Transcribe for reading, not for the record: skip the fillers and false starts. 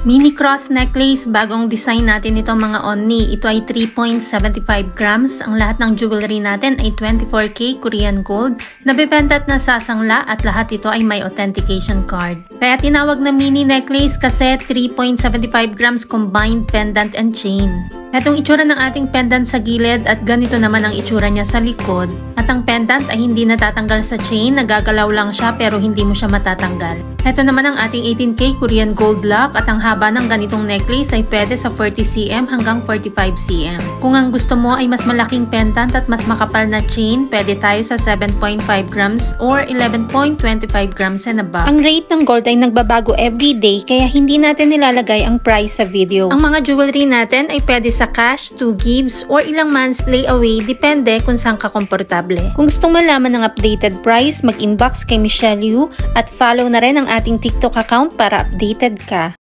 Mini cross necklace, bagong design natin ito mga onni. Ito ay 3.75 grams. Ang lahat ng jewelry natin ay 24K Korean gold. Nabibenta at nasasangla at lahat ito ay may authentication card. Kaya tinawag na mini necklace kasi 3.75 grams combined pendant and chain. Itong itsura ng ating pendant sa gilid at ganito naman ang itsura niya sa likod. At ang pendant ay hindi natatanggal sa chain, nagagalaw lang siya pero hindi mo siya matatanggal. Ito naman ang ating 18K Korean gold lock at ang haba ng ganitong necklace ay pwede sa 40cm hanggang 45cm. Kung ang gusto mo ay mas malaking pendant at mas makapal na chain, pwede tayo sa 7.5 grams or 11.25 grams and above. Ang rate ng gold ay nagbabago everyday kaya hindi natin nilalagay ang price sa video. Ang mga jewelry natin ay pwede sa cash, 2 gifts, or ilang months layaway, depende kung saan ka komportable. Kung gustong malaman ng updated price, mag-inbox kay Michelle Yu at follow na rin ang ating TikTok account para updated ka.